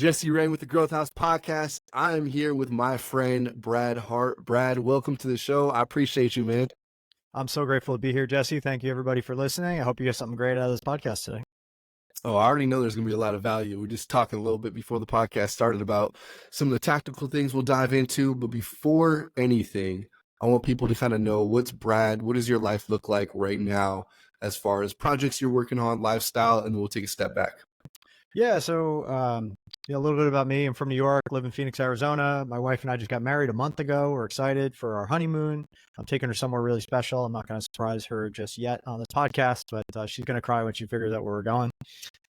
Jesse Rain with the Growth House Podcast. I am here with my friend, Brad Hart. Brad, welcome to the show. I appreciate you, man. I'm so grateful to be here, Jesse. Thank you, everybody, for listening. I hope you get something great out of this podcast today. Oh, I already know there's going to be a lot of value. We're just talking a little bit before the podcast started about some of the tactical things we'll dive into. But before anything, I want people to kind of know what's Brad, what does your life look like right now as far as projects you're working on, lifestyle, and we'll take a step back. Yeah, so a little bit about me. I'm from New York, live in Phoenix, Arizona. My wife and I just got married a month ago. We're excited for our honeymoon. I'm taking her somewhere really special. I'm not going to surprise her just yet on this podcast, but she's going to cry when she figures out where we're going.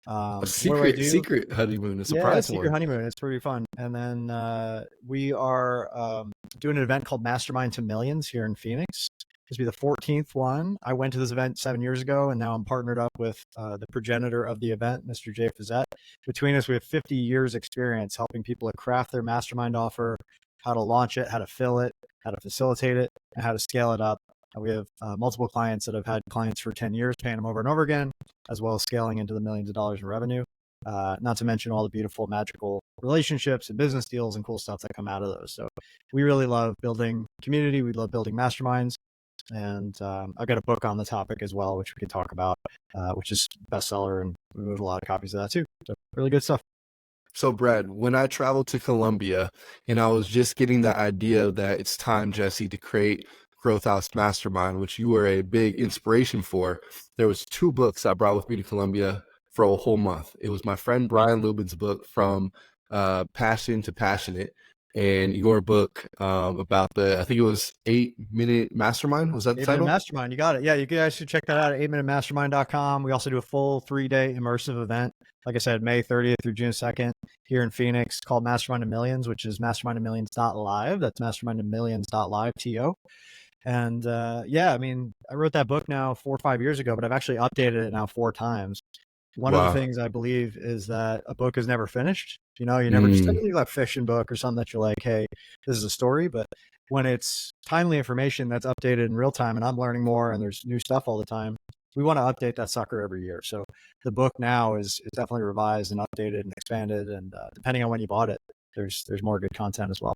A secret honeymoon, a surprise secret one. honeymoon. It's pretty fun. And then we are doing an event called Mastermind to Millions here in Phoenix. This will be the 14th one. I went to this event 7 years ago, and now I'm partnered up with the progenitor of the event, Mr. Jay Fazette. Between us, we have 50 years experience helping people to craft their mastermind offer, how to launch it, how to fill it, how to facilitate it, and how to scale it up. And we have multiple clients that have had clients for 10 years, paying them over and over again, as well as scaling into the millions of dollars in revenue. Not to mention all the beautiful, magical relationships and business deals and cool stuff that come out of those. So we really love building community. We love building masterminds. And I've got a book on the topic as well, which we can talk about, which is bestseller, and we moved a lot of copies of that too. So really good stuff. So Brad, when I traveled to Colombia and I was just getting the idea that it's time, Jesse, to create Growth House Mastermind, which you were a big inspiration for, there was 2 books I brought with me to Colombia for a whole month. It was my friend Brian Lubin's book, From Passion to Passionate, and your book about I think it was 8-Minute Mastermind. Was that the title? 8-Minute Mastermind. You got it. Yeah, you guys should check that out at 8minutemastermind.com. We also do a full 3-day immersive event. Like I said, May 30th through June 2nd here in Phoenix, called Mastermind to Millions, which is mastermindtomillions.live. That's mastermindtomillions.live, TO. And I wrote that book now 4 or 5 years ago, but I've actually updated it now 4 times. One of the things I believe is that a book is never finished. You never just take a fiction book or something that you're like, hey, this is a story. But when it's timely information that's updated in real time and I'm learning more and there's new stuff all the time, we want to update that sucker every year. So the book now is definitely revised and updated and expanded. And depending on when you bought it, there's more good content as well.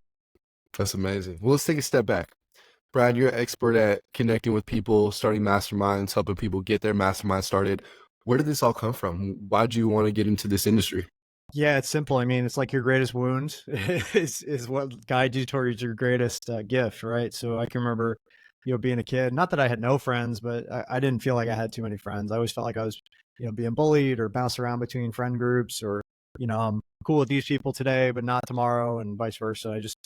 That's amazing. Well, let's take a step back. Brad, you're an expert at connecting with people, starting masterminds, helping people get their mastermind started. Where did this all come from? Why do you want to get into this industry? Yeah, it's simple. I mean, it's like your greatest wound is what guides you towards your greatest gift, right? So I can remember, being a kid, not that I had no friends, but I didn't feel like I had too many friends. I always felt like I was, being bullied or bounced around between friend groups, or, I'm cool with these people today, but not tomorrow, and vice versa. I just,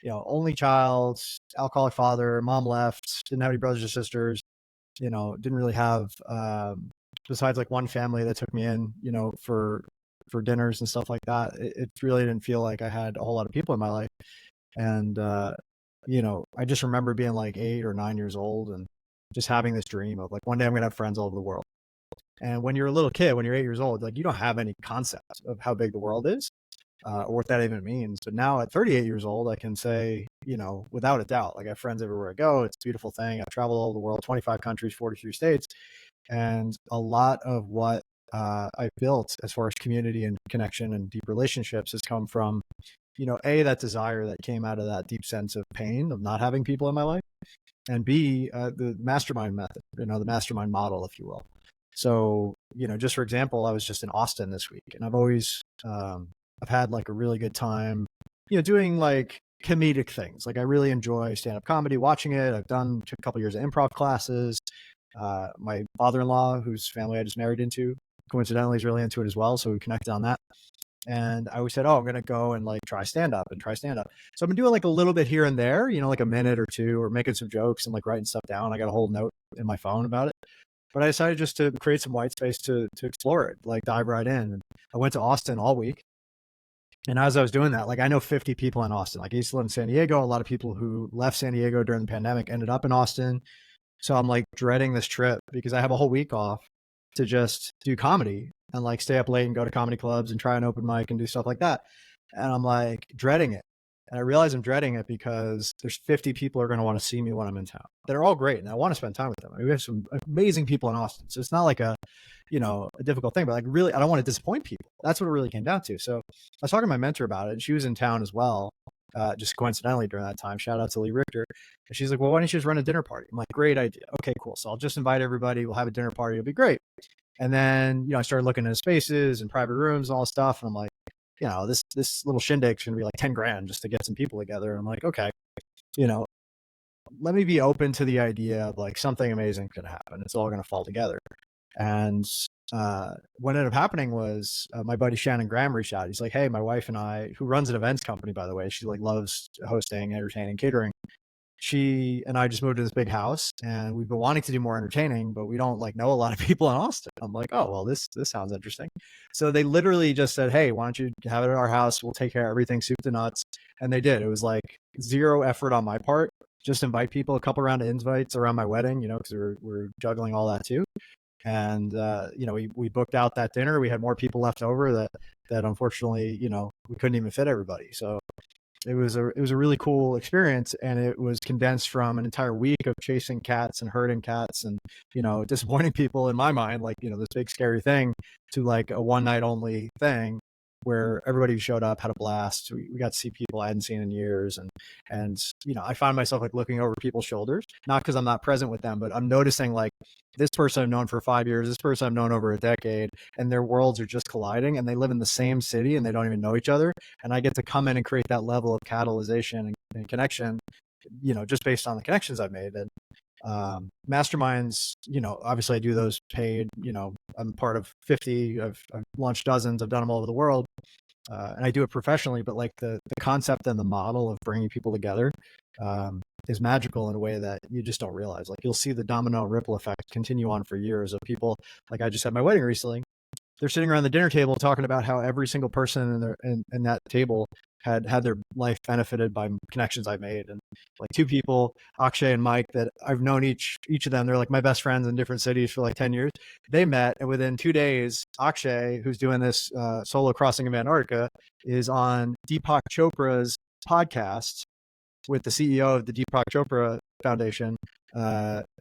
only child, alcoholic father, mom left, didn't have any brothers or sisters, didn't really have, besides like one family that took me in, for dinners and stuff like that. It really didn't feel like I had a whole lot of people in my life. And, I just remember being like 8 or 9 years old and just having this dream of like, one day I'm going to have friends all over the world. And when you're a little kid, when you're 8 years old, like you don't have any concept of how big the world is or what that even means. But now at 38 years old, I can say, without a doubt, like I have friends everywhere I go. It's a beautiful thing. I've traveled all over the world, 25 countries, 43 states. And a lot of what I built as far as community and connection and deep relationships has come from, that desire that came out of that deep sense of pain of not having people in my life, and B, the mastermind method, the mastermind model, if you will. So, just for example, I was just in Austin this week, and I've always, I've had like a really good time, doing like comedic things. Like I really enjoy stand-up comedy, watching it. I've done a couple years of improv classes. My father-in-law, whose family I just married into, coincidentally is really into it as well. So we connected on that. And I always said, I'm going to go and like try stand-up. So I've been doing like a little bit here and there, like a minute or two, or making some jokes and like writing stuff down. I got a whole note in my phone about it. But I decided just to create some white space to explore it, like dive right in. And I went to Austin all week. And as I was doing that, like I know 50 people in Austin. Like I used to live in San Diego. A lot of people who left San Diego during the pandemic ended up in Austin. So I'm like dreading this trip because I have a whole week off to just do comedy and like stay up late and go to comedy clubs and try an open mic and do stuff like that. And I'm like dreading it. And I realize I'm dreading it because there's 50 people who are going to want to see me when I'm in town. They're all great, and I want to spend time with them. I mean, we have some amazing people in Austin, so it's not like a difficult thing, but like really, I don't want to disappoint people. That's what it really came down to. So I was talking to my mentor about it, and she was in town as well, just coincidentally during that time. Shout out to Lee Richter. And she's like, well, why don't you just run a dinner party? I'm like, great idea. Okay, cool. So I'll just invite everybody. We'll have a dinner party. It'll be great. And then, I started looking into spaces and private rooms and all this stuff. And I'm like, this little shindig's going to be like 10 grand just to get some people together. And I'm like, okay, let me be open to the idea of like something amazing could happen. It's all going to fall together. And what ended up happening was my buddy Shannon Graham reached out. He's like, hey, my wife and I, who runs an events company, by the way, she like loves hosting, entertaining, catering. She and I just moved to this big house, and we've been wanting to do more entertaining, but we don't like know a lot of people in Austin. I'm like, oh, well, this sounds interesting. So they literally just said, hey, why don't you have it at our house? We'll take care of everything, soup to nuts. And they did. It was like zero effort on my part. Just invite people, a couple round of invites around my wedding, because we're juggling all that too. And we booked out that dinner. We had more people left over that unfortunately, we couldn't even fit everybody. So it was a really cool experience, and it was condensed from an entire week of chasing cats and herding cats and disappointing people in my mind, like this big scary thing, to like a one night only thing where everybody who showed up had a blast. We got to see people I hadn't seen in years, and I find myself like looking over people's shoulders, not because I'm not present with them, but I'm noticing like this person I've known for 5 years, this person I've known over a decade, and their worlds are just colliding, and they live in the same city and they don't even know each other. And I get to come in and create that level of catalyzation and connection, just based on the connections I've made. And masterminds, obviously I do those paid. I'm part of 50. I've launched dozens. I've done them all over the world, and I do it professionally. But like the concept and the model of bringing people together is magical in a way that you just don't realize. Like you'll see the domino ripple effect continue on for years of people. Like I just had my wedding recently. They're sitting around the dinner table talking about how every single person in that table had their life benefited by connections I made. And like two people, Akshay and Mike, that I've known each of them. They're like my best friends in different cities for like 10 years. They met, and within 2 days, Akshay, who's doing this solo crossing of Antarctica, is on Deepak Chopra's podcast with the CEO of the Deepak Chopra Foundation,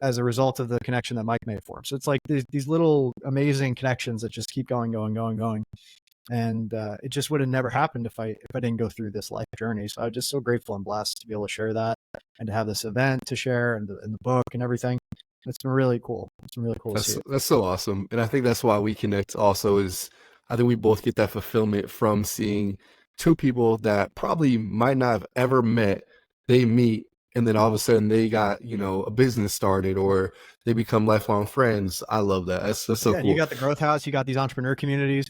as a result of the connection that Mike made for him. So it's like these little amazing connections that just keep going. And it just would have never happened if I didn't go through this life journey. So I'm just so grateful and blessed to be able to share that and to have this event to share and the book and everything. It's been really cool. It's been really cool to see it. That's so awesome. And I think that's why we connect also is I think we both get that fulfillment from seeing two people that probably might not have ever met. They meet, and then all of a sudden they got, a business started or they become lifelong friends. I love that. That's so cool. You got the growth house, you got these entrepreneur communities,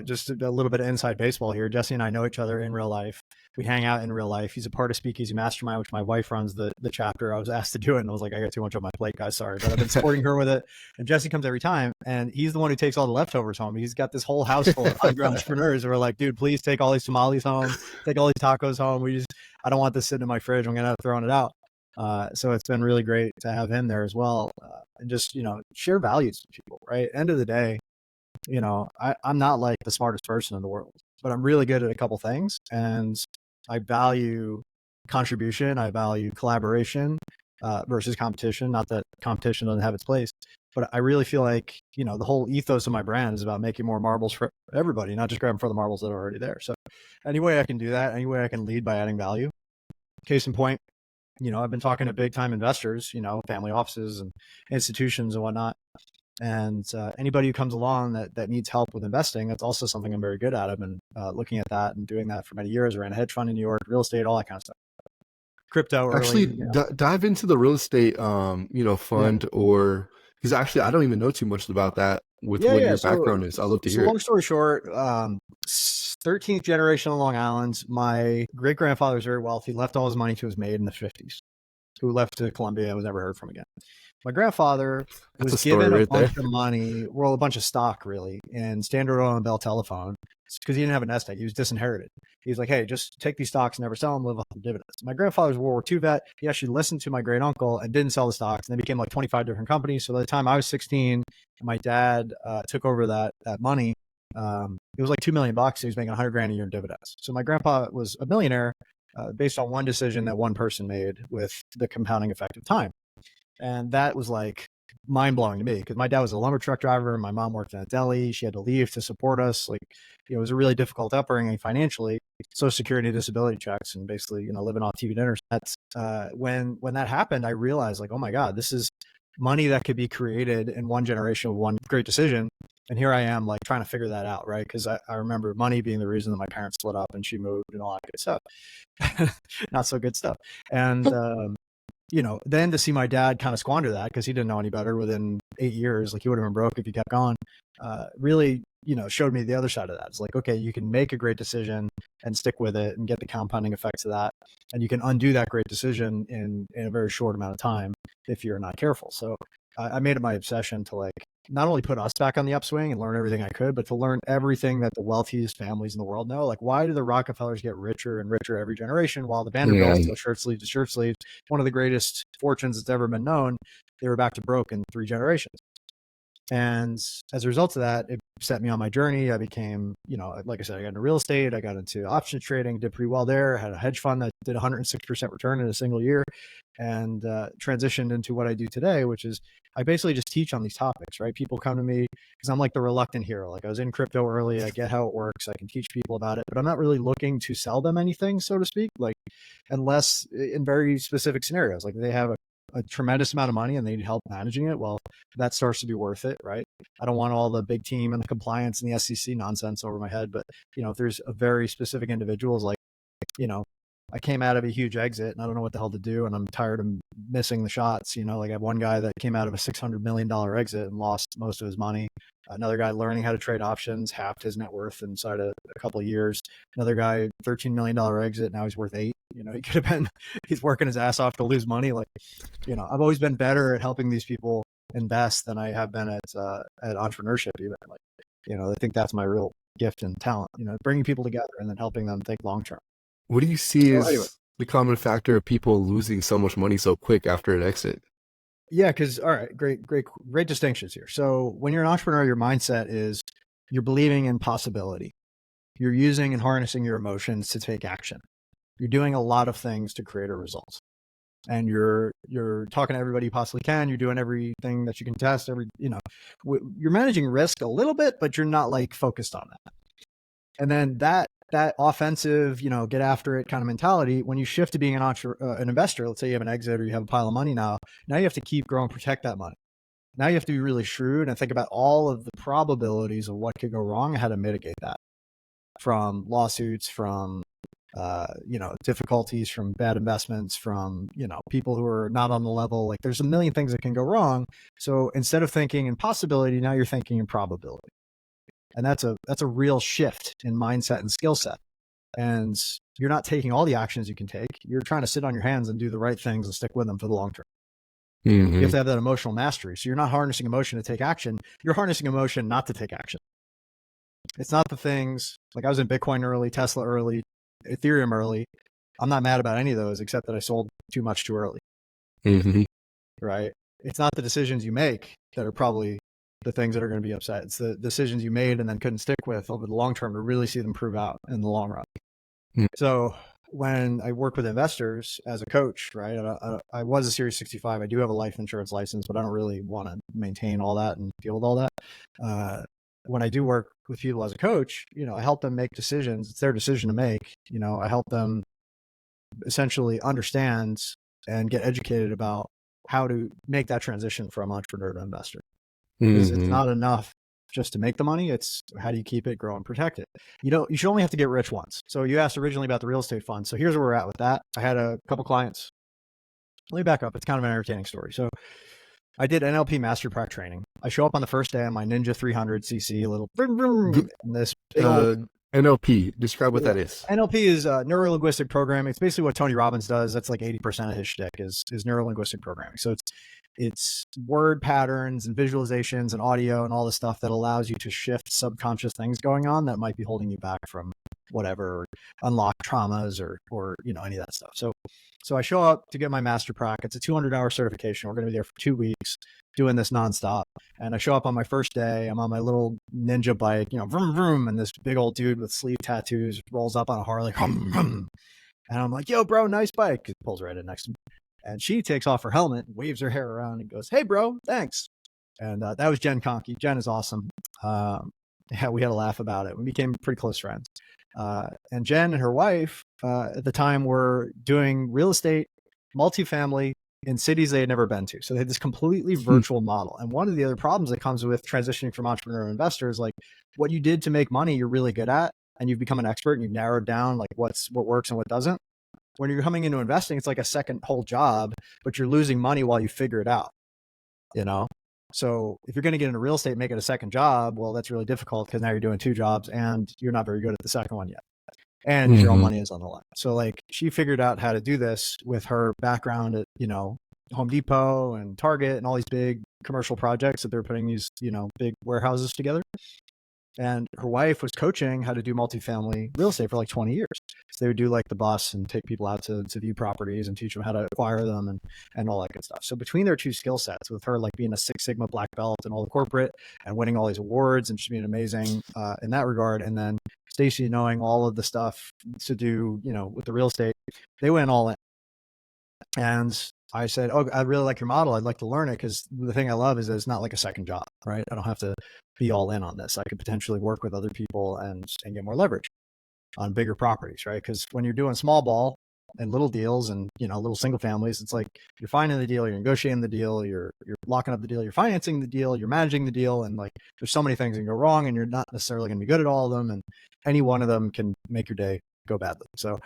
just a little bit of inside baseball here. Jesse and I know each other in real life. We hang out in real life. He's a part of Speakeasy Mastermind, which my wife runs the chapter. I was asked to do it, and I was like, I got too much on my plate, guys. Sorry, but I've been supporting her with it. And Jesse comes every time, and he's the one who takes all the leftovers home. He's got this whole house full of entrepreneurs who are like, dude, please take all these tamales home, take all these tacos home. I don't want this sitting in my fridge. I'm gonna have throwing it out. So it's been really great to have him there as well, and just share values with people. Right, end of the day, I'm not like the smartest person in the world, but I'm really good at a couple things, and I value contribution. I value collaboration versus competition. Not that competition doesn't have its place, but I really feel like, the whole ethos of my brand is about making more marbles for everybody, not just grabbing for the marbles that are already there. So any way I can do that, any way I can lead by adding value. Case in point, I've been talking to big time investors, family offices and institutions and whatnot. And anybody who comes along that needs help with investing, that's also something I'm very good at. I've been looking at that and doing that for many years. I ran a hedge fund in New York, real estate, all that kind of stuff. Crypto. Actually, dive into the real estate, fund, or because actually I don't even know too much about that with what your background is. I'd love to hear. Long story short, 13th generation on Long Island. My great grandfather was very wealthy, left all his money to his maid in the 50s, who left to Colombia and was never heard from again. My grandfather was given a bunch of money, a bunch of stock really, in Standard Oil and Bell Telephone, because he didn't have a nest egg. He was disinherited. He's like, hey, just take these stocks, never sell them, live off the dividends. My grandfather's World War II vet. He actually listened to my great uncle and didn't sell the stocks. And they became like 25 different companies. So by the time I was 16, my dad took over that money. It was like $2 million. He was making $100,000 a year in dividends. So my grandpa was a millionaire, based on one decision that one person made with the compounding effect of time. And that was like mind blowing to me because my dad was a lumber truck driver and my mom worked in a deli. She had to leave to support us. Like, it was a really difficult upbringing financially, Social Security, disability checks, and basically, living off TV dinners. That's when that happened, I realized like, oh my God, this is money that could be created in one generation with one great decision. And here I am like trying to figure that out, right? Because I remember money being the reason that my parents split up and she moved and all that good stuff. Not so good stuff. And then to see my dad kind of squander that because he didn't know any better within 8 years, like he would have been broke if he kept going, really, showed me the other side of that. It's like, okay, you can make a great decision and stick with it and get the compounding effects of that. And you can undo that great decision in a very short amount of time if you're not careful. So I made it my obsession to like not only put us back on the upswing and learn everything I could, but to learn everything that the wealthiest families in the world know. Like, why do the Rockefellers get richer and richer every generation while the Vanderbilts go shirt sleeve to shirt sleeve? One of the greatest fortunes that's ever been known. They were back to broke in 3 generations. And as a result of that, it set me on my journey. I became, like I said, I got into real estate. I got into options trading, did pretty well there. I had a hedge fund that did 106% return in a single year, and transitioned into what I do today, which is I basically just teach on these topics, right? People come to me because I'm like the reluctant hero. Like, I was in crypto early. I get how it works. I can teach people about it, but I'm not really looking to sell them anything, so to speak, like unless in very specific scenarios, like they have a tremendous amount of money and they need help managing it. Well, that starts to be worth it, right? I don't want all the big team and the compliance and the SEC nonsense over my head. But, if there's a very specific individuals, like, I came out of a huge exit and I don't know what the hell to do. And I'm tired of missing the shots. Like I have one guy that came out of a $600 million exit and lost most of his money. Another guy learning how to trade options, halved his net worth inside a couple of years. Another guy, $13 million exit. Now he's worth 8. He could have been, he's working his ass off to lose money. Like, I've always been better at helping these people invest than I have been at entrepreneurship even. Like, I think that's my real gift and talent, bringing people together and then helping them think long-term. What do you see as the common factor of people losing so much money so quick after an exit? Yeah, because, all right, great distinctions here. So when you're an entrepreneur, your mindset is you're believing in possibility. You're using and harnessing your emotions to take action. You're doing a lot of things to create a result. And you're talking to everybody you possibly can. You're doing everything that you can test. You're managing risk a little bit, but you're not like focused on that. And then that offensive, get after it kind of mentality, when you shift to being an investor, let's say you have an exit or you have a pile of money now you have to keep growing, protect that money. Now you have to be really shrewd and think about all of the probabilities of what could go wrong and how to mitigate that, from lawsuits, from difficulties, from bad investments, from, people who are not on the level. Like, there's a million things that can go wrong. So instead of thinking in possibility, now you're thinking in probability. And that's a real shift in mindset and skill set. And you're not taking all the actions you can take. You're trying to sit on your hands and do the right things and stick with them for the long term. Mm-hmm. You have to have that emotional mastery. So you're not harnessing emotion to take action. You're harnessing emotion not to take action. It's not the things like I was in Bitcoin early, Tesla early, Ethereum early. I'm not mad about any of those except that I sold too much too early. Mm-hmm. Right? It's not the decisions you make that are probably the things that are going to be upset. It's the decisions you made and then couldn't stick with over the long term to really see them prove out in the long run. Mm-hmm. So when I work with investors as a coach, right, I was a Series 65. I do have a life insurance license, but I don't really want to maintain all that and deal with all that. When I do work with people as a coach, I help them make decisions. It's their decision to make. I help them essentially understand and get educated about how to make that transition from entrepreneur to investor. Because it's not enough just to make the money. It's how do you keep it, grow, and protect it. You should only have to get rich once. So you asked originally about the real estate fund. So here's where we're at with that. I had a couple clients. Let me back up. It's kind of an entertaining story. So I did NLP Master Prac training. I show up on the first day on my Ninja 300cc, a little vroom, vroom, and this big old, NLP, describe what that is. NLP is neuro-linguistic programming. It's basically what Tony Robbins does. That's like 80% of his shtick is neuro-linguistic programming. So it's word patterns and visualizations and audio and all the stuff that allows you to shift subconscious things going on that might be holding you back from whatever, or unlock traumas or any of that stuff. So I show up to get my Master Prac. It's a 200-hour certification. We're going to be there for 2 weeks doing this nonstop. And I show up on my first day. I'm on my little ninja bike, vroom, vroom. And this big old dude with sleeve tattoos rolls up on a Harley. Vroom, vroom. And I'm like, yo, bro, nice bike. He pulls right in next to me. And she takes off her helmet, waves her hair around, and goes, hey, bro, thanks. And that was Jen Conkey. Jen is awesome. Yeah, we had a laugh about it. We became pretty close friends. And Jen and her wife at the time were doing real estate, multifamily in cities they had never been to. So they had this completely virtual model. And one of the other problems that comes with transitioning from entrepreneur to investor is like what you did to make money, you're really good at, and you've become an expert and you've narrowed down like what works and what doesn't. When you're coming into investing, it's like a second whole job, but you're losing money while you figure it out, you know? So if you're going to get into real estate, make it a second job, well, that's really difficult because now you're doing two jobs and you're not very good at the second one yet. And your own money is on the line. So like she figured out how to do this with her background at, Home Depot and Target and all these big commercial projects that they're putting these, big warehouses together. And her wife was coaching how to do multifamily real estate for like 20 years. So they would do like the bus and take people out to view properties and teach them how to acquire them and all that good stuff. So between their two skill sets, with her like being a Six Sigma black belt and all the corporate and winning all these awards and just being amazing in that regard, and then Stacy knowing all of the stuff to do, with the real estate, they went all in. And I said, oh, I really like your model. I'd like to learn it because the thing I love is that it's not like a second job, right? I don't have to be all in on this. I could potentially work with other people and get more leverage on bigger properties, right? Because when you're doing small ball and little deals and, little single families, it's like you're finding the deal, you're negotiating the deal, you're locking up the deal, you're financing the deal, you're managing the deal. And like, there's so many things that can go wrong and you're not necessarily going to be good at all of them. And any one of them can make your day go badly. So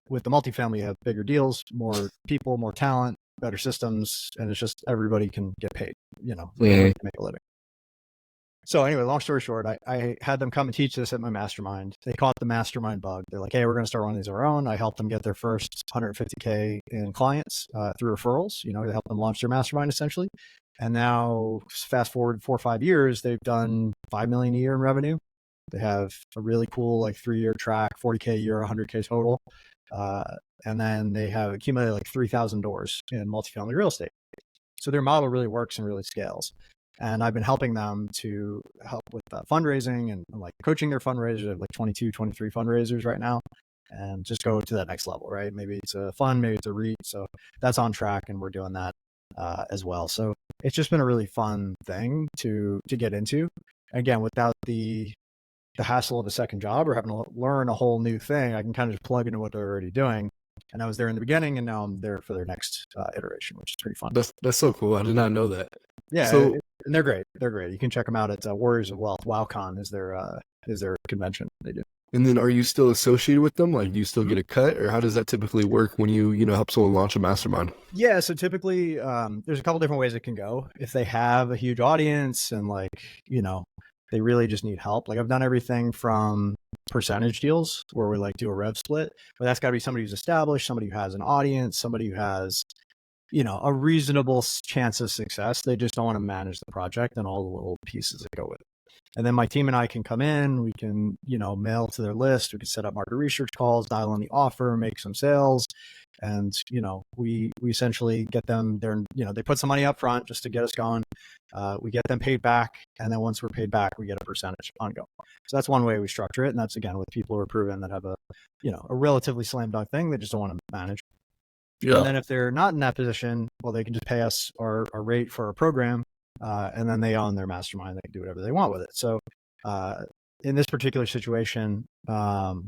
with the multifamily, you have bigger deals, more people, more talent, better systems, and it's just everybody can get paid, make a living. So anyway, long story short, I had them come and teach this at my mastermind. They caught the mastermind bug. They're like, hey, we're going to start running these on our own. I helped them get their first 150K in clients through referrals. They helped them launch their mastermind essentially. And now fast forward 4 or 5 years, they've done 5 million a year in revenue. They have a really cool like 3-year track, 40K a year, 100K total. And then they have accumulated like 3,000 doors in multifamily real estate. So their model really works and really scales. And I've been helping them to help with fundraising and like coaching their fundraisers. I have like 22, 23 fundraisers right now, and just go to that next level, right? Maybe it's a fund, maybe it's a REIT. So that's on track and we're doing that as well. So it's just been a really fun thing to get into. Again, without the hassle of a second job or having to learn a whole new thing, I can kind of just plug into what they're already doing. And I was there in the beginning, and now I'm there for their next iteration, which is pretty fun. That's so cool. I did not know that. Yeah, so, and they're great. They're great. You can check them out at Warriors of Wealth. WowCon is their convention they do. And then, are you still associated with them? Like, do you still get a cut, or how does that typically work when you help someone launch a mastermind? Yeah, so typically, there's a couple different ways it can go. If they have a huge audience and like they really just need help. Like I've done everything from percentage deals where we like do a rev split, but that's got to be somebody who's established, somebody who has an audience, somebody who has, a reasonable chance of success. They just don't want to manage the project and all the little pieces that go with it. And then my team and I can come in, we can, mail to their list. We can set up market research calls, dial in the offer, make some sales. And, we essentially get them there, they put some money up front just to get us going. We get them paid back. And then once we're paid back, we get a percentage ongoing. So that's one way we structure it. And that's again, with people who are proven that have a relatively slam dunk thing. They just don't want to manage. Yeah. And then if they're not in that position, well, they can just pay us our rate for our program. And then they own their mastermind. They can do whatever they want with it. So in this particular situation, they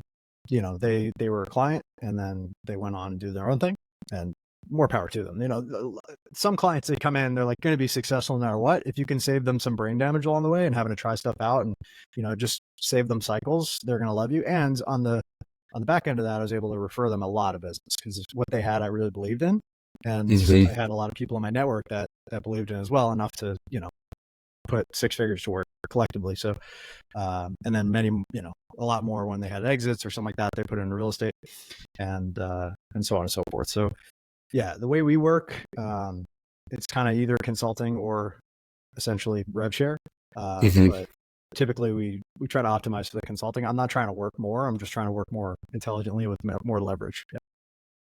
were a client and then they went on and do their own thing, and more power to them. Some clients, they come in, they're like going to be successful no matter what. If you can save them some brain damage along the way and having to try stuff out and, just save them cycles, they're going to love you. And on the back end of that, I was able to refer them a lot of business because what they had, I really believed in. And I had a lot of people in my network that believed in as well, enough to, put 6 figures to work collectively. So, and then many, a lot more when they had exits or something like that, they put it into real estate and so on and so forth. So yeah, the way we work, it's kind of either consulting or essentially rev share. But typically we try to optimize for the consulting. I'm not trying to work more. I'm just trying to work more intelligently with more leverage. Yeah.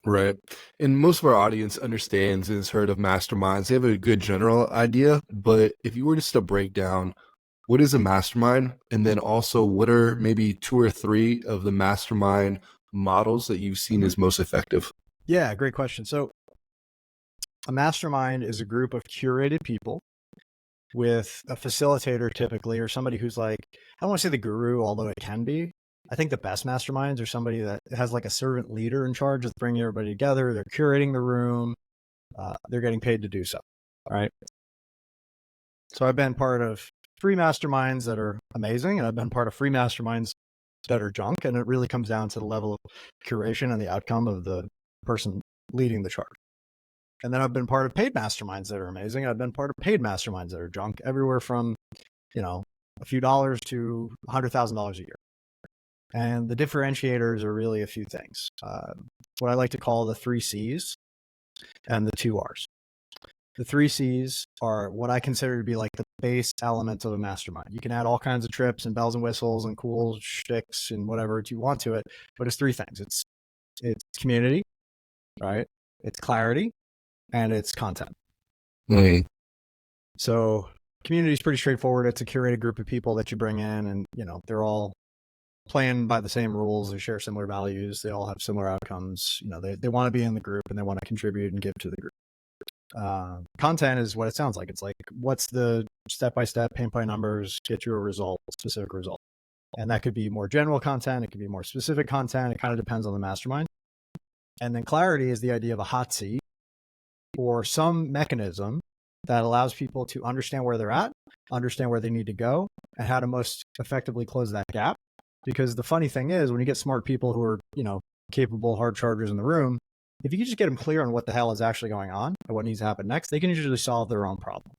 Right. And most of our audience understands and has heard of masterminds. They have a good general idea, but if you were just to break down what is a mastermind, and then also what are maybe 2 or 3 of the mastermind models that you've seen as most effective? Yeah, great question. So a mastermind is a group of curated people with a facilitator typically, or somebody who's like, I don't want to say the guru, although it can be. I think the best masterminds are somebody that has like a servant leader in charge of bringing everybody together. They're curating the room. They're getting paid to do so. All right. So I've been part of 3 masterminds that are amazing, and I've been part of 3 masterminds that are junk. And it really comes down to the level of curation and the outcome of the person leading the charge. And then I've been part of paid masterminds that are amazing. I've been part of paid masterminds that are junk, everywhere from, a few dollars to $100,000 a year. And the differentiators are really a few things. What I like to call the 3 C's and the 2 R's. The 3 C's are what I consider to be like the base elements of a mastermind. You can add all kinds of trips and bells and whistles and cool shticks and whatever you want to it, but it's 3 things. It's community, right? It's clarity, and it's content. Mm. So community is pretty straightforward. It's a curated group of people that you bring in, and they're all playing by the same rules. They share similar values. They all have similar outcomes. They want to be in the group and they want to contribute and give to the group. Content is what it sounds like. It's like, what's the step-by-step, paint by numbers, get you a result, specific result. And that could be more general content. It could be more specific content. It kind of depends on the mastermind. And then clarity is the idea of a hot seat or some mechanism that allows people to understand where they're at, understand where they need to go, and how to most effectively close that gap. Because the funny thing is, when you get smart people who are, capable hard chargers in the room, if you can just get them clear on what the hell is actually going on and what needs to happen next, they can usually solve their own problem.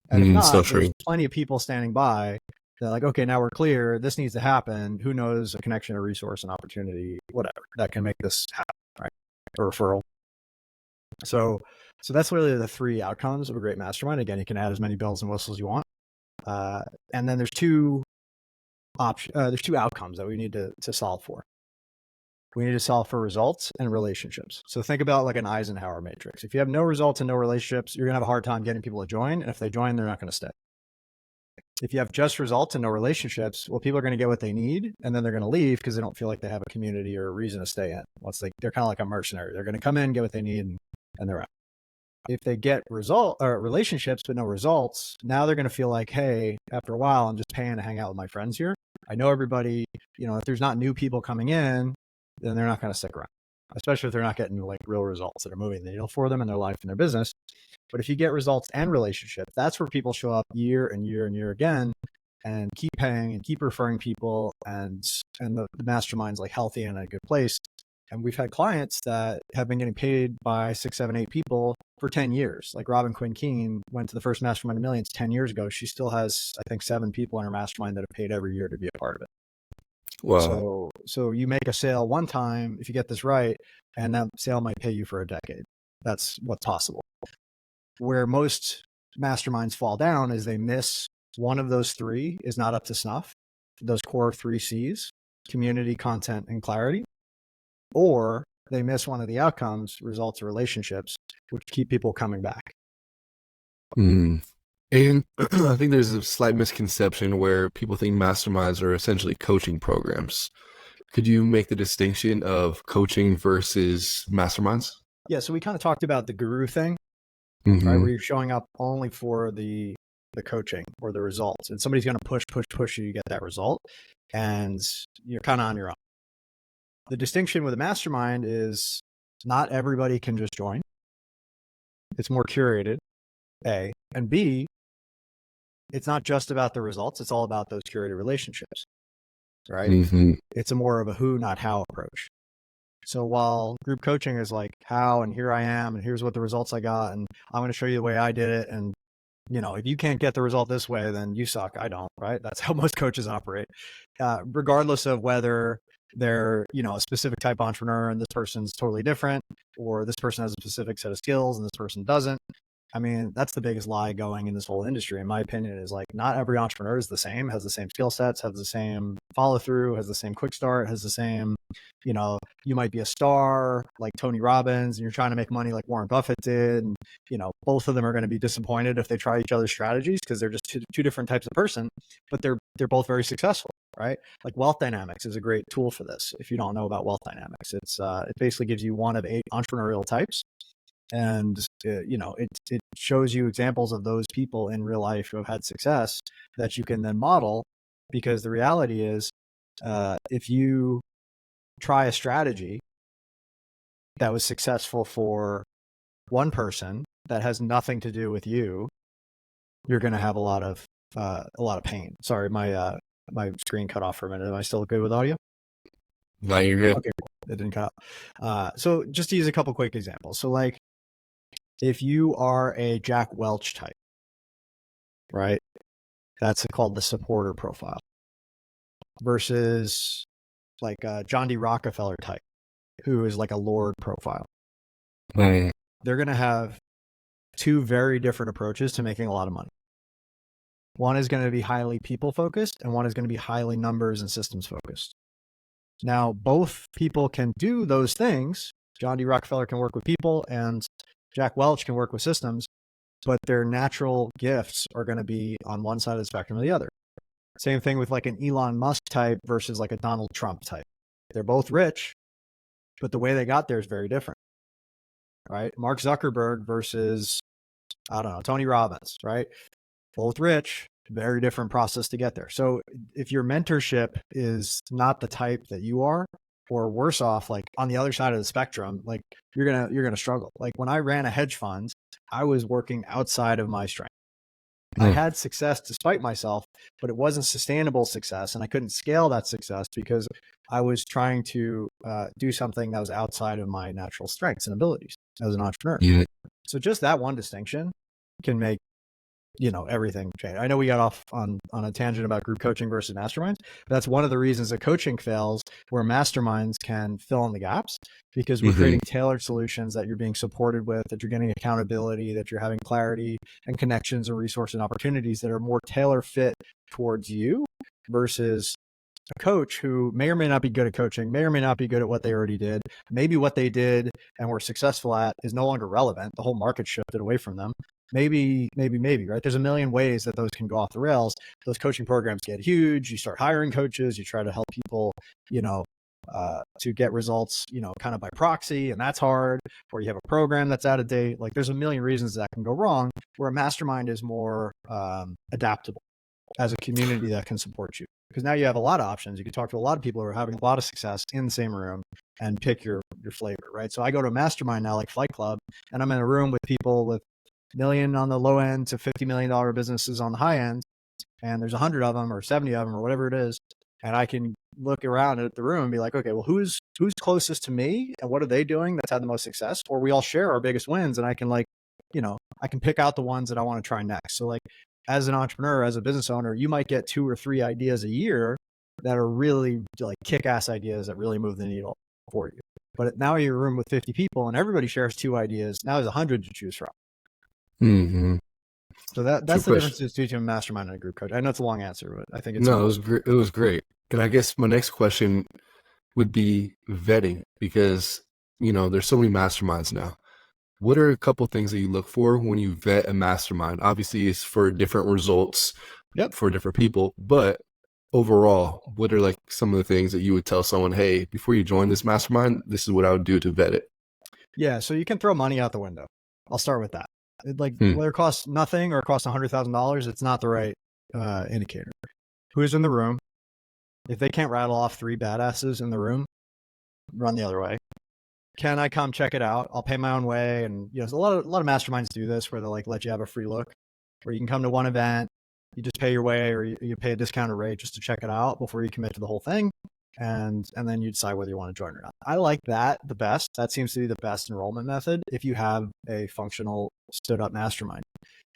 And if not, So there's plenty of people standing by. They're like, okay, now we're clear. This needs to happen. Who knows, a connection, a resource, an opportunity, whatever, that can make this happen, right? A referral. So that's really the 3 outcomes of a great mastermind. Again, you can add as many bells and whistles you want. And then there's 2 outcomes that we need to solve for. We need to solve for results and relationships. So think about like an Eisenhower matrix. If you have no results and no relationships, you're going to have a hard time getting people to join. And if they join, they're not going to stay. If you have just results and no relationships, well, people are going to get what they need, and then they're going to leave because they don't feel like they have a community or a reason to stay in. They're kind of like a mercenary. They're going to come in, get what they need, and they're out. If they get relationships but no results, now they're going to feel like, hey, after a while, I'm just paying to hang out with my friends here. I know everybody. If there's not new people coming in, then they're not going to stick around, especially if they're not getting like real results that are moving the needle for them in their life and their business. But if you get results and relationships, that's where people show up year and year and year again and keep paying and keep referring people, and the mastermind's like healthy and in a good place. And we've had clients that have been getting paid by 6, 7, 8 people for 10 years. Like Robin Quinn Keene went to the first Mastermind of Millions 10 years ago. She still has, I think, 7 people in her mastermind that have paid every year to be a part of it. Wow. So you make a sale one time, if you get this right, and that sale might pay you for a decade. That's what's possible. Where most masterminds fall down is they miss one of those 3 is not up to snuff. Those core 3 C's, community, content, and clarity. Or they miss one of the outcomes, results, or relationships, which keep people coming back. And I think there's a slight misconception where people think masterminds are essentially coaching programs. Could you make the distinction of coaching versus masterminds? Yeah, so we kind of talked about the guru thing, Mm-hmm. right? Where you're showing up only for the coaching or the results. And somebody's going to push you to get that result. And you're kind of on your own. The distinction with a mastermind is not everybody can just join. It's more curated, A. And B, it's not just about the results. It's all about those curated relationships, right? Mm-hmm. It's a more of a who, not how approach. So while group coaching is like how, and here I am, and here's what the results I got, and I'm going to show you the way I did it. And, if you can't get the result this way, then you suck. I don't, right? That's how most coaches operate, regardless of whether they're, a specific type of entrepreneur and this person's totally different, or this person has a specific set of skills and this person doesn't. I mean, that's the biggest lie going in this whole industry, in my opinion, is like not every entrepreneur is the same, has the same skill sets, has the same follow through, has the same quick start, has the same, you might be a star like Tony Robbins and you're trying to make money like Warren Buffett did. And, both of them are going to be disappointed if they try each other's strategies because they're just two different types of person, but they're both very successful. right? Like wealth dynamics is a great tool for this. If you don't know about wealth dynamics, it basically gives you one of 8 entrepreneurial types. And it shows you examples of those people in real life who have had success that you can then model. Because the reality is, if you try a strategy that was successful for one person that has nothing to do with you, you're going to have a lot of pain. Sorry, my screen cut off for a minute. Am I still good with audio? No, you're good. Okay, it didn't cut out. So just to use a couple quick examples. So like, if you are a Jack Welch type, right? That's called the supporter profile, versus like John D. Rockefeller type, who is like a Lord profile. Mm. They're going to have 2 very different approaches to making a lot of money. One is going to be highly people focused, and one is going to be highly numbers and systems focused. Now, both people can do those things. John D. Rockefeller can work with people, and Jack Welch can work with systems, but their natural gifts are going to be on one side of the spectrum or the other. Same thing with like an Elon Musk type versus like a Donald Trump type. They're both rich, but the way they got there is very different, right? Mark Zuckerberg versus, I don't know, Tony Robbins, right? Both rich, very different process to get there. So if your mentorship is not the type that you are, or worse off, like on the other side of the spectrum, like you're gonna struggle. Like when I ran a hedge fund, I was working outside of my strength. I had success despite myself, but it wasn't sustainable success, and I couldn't scale that success because I was trying to do something that was outside of my natural strengths and abilities as an entrepreneur. Yeah. So just that one distinction can make everything change. I know we got off on a tangent about group coaching versus masterminds, but that's one of the reasons that coaching fails, where masterminds can fill in the gaps, because we're creating tailored solutions that you're being supported with, that you're getting accountability, that you're having clarity and connections and resources and opportunities that are more tailor fit towards you, versus a coach who may or may not be good at coaching, may or may not be good at what they already did. Maybe what they did and were successful at is no longer relevant. The whole market shifted away from them. Maybe, right? There's a million ways that those can go off the rails. Those coaching programs get huge. You start hiring coaches. You try to help people, to get results, kind of by proxy, and that's hard. Or you have a program that's out of date. Like there's a million reasons that can go wrong, where a mastermind is more adaptable as a community that can support you. Because now you have a lot of options. You can talk to a lot of people who are having a lot of success in the same room and pick your flavor, right? So I go to a mastermind now, like Flight Club, and I'm in a room with people with million on the low end to $50 million businesses on the high end. And there's 100 of them or 70 of them or whatever it is. And I can look around at the room and be like, okay, well, who's closest to me and what are they doing that's had the most success? Or we all share our biggest wins, and I can I can pick out the ones that I want to try next. So like, as an entrepreneur, as a business owner, you might get 2 or 3 ideas a year that are really like kick-ass ideas that really move the needle for you. But now you're in a room with 50 people and everybody shares 2 ideas. Now there's 100 to choose from. Mm-hmm. So that's the difference between a mastermind and a group coach. I know it's a long answer, but I think it's no, it was great. It was great. And I guess my next question would be vetting, because there's so many masterminds now. What are a couple things that you look for when you vet a mastermind? Obviously, it's for different results for different people, but overall, what are like some of the things that you would tell someone, hey, before you join this mastermind, this is what I would do to vet it? Yeah, so you can throw money out the window. I'll start with that. Whether it costs nothing or it costs $100,000, it's not the right indicator. Who's in the room? If they can't rattle off 3 badasses in the room, run the other way. Can I come check it out? I'll pay my own way. And so a lot of masterminds do this, where they'll like let you have a free look, where you can come to one event, you just pay your way, or you pay a discounted rate just to check it out before you commit to the whole thing. And then you decide whether you want to join or not. I like that the best. That seems to be the best enrollment method if you have a functional stood up mastermind.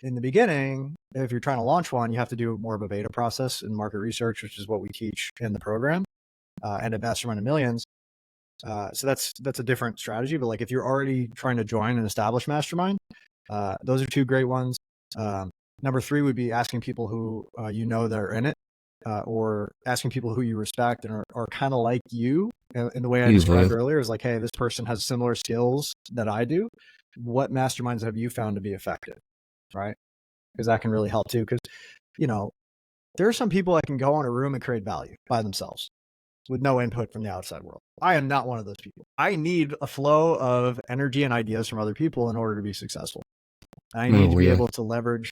In the beginning, if you're trying to launch one, you have to do more of a beta process and market research, which is what we teach in the program and at Mastermind of Millions. So that's a different strategy. But like if you're already trying to join an established mastermind, those are 2 great ones. Number 3 would be asking people who that are in it, or asking people who you respect and are kind of like you. And the way I described earlier is like, hey, this person has similar skills that I do. What masterminds have you found to be effective, right? Because that can really help too. Because There are some people that can go in a room and create value by themselves with no input from the outside world. I am not one of those people. I need a flow of energy and ideas from other people in order to be successful. I need to be able to leverage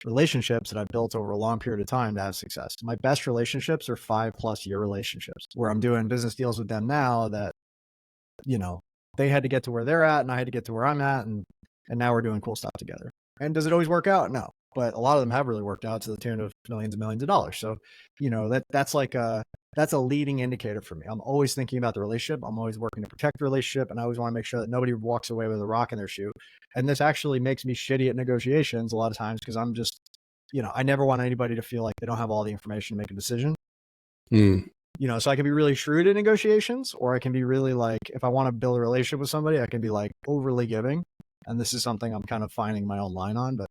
relationships that I've built over a long period of time to have success. My best relationships are 5+ year relationships where I'm doing business deals with them now that, you know, they had to get to where they're at and I had to get to where I'm at. And now we're doing cool stuff together. And does it always work out? No, but a lot of them have really worked out to the tune of millions and millions of dollars. So, you know, that's a leading indicator for me. I'm always thinking about the relationship. I'm always working to protect the relationship. And I always want to make sure that nobody walks away with a rock in their shoe. And this actually makes me shitty at negotiations a lot of times because I'm just, you know, I never want anybody to feel like they don't have all the information to make a decision. You know, so I can be really shrewd at negotiations, or I can be really like, if I want to build a relationship with somebody, I can be like overly giving. And this is something I'm kind of finding my own line on, but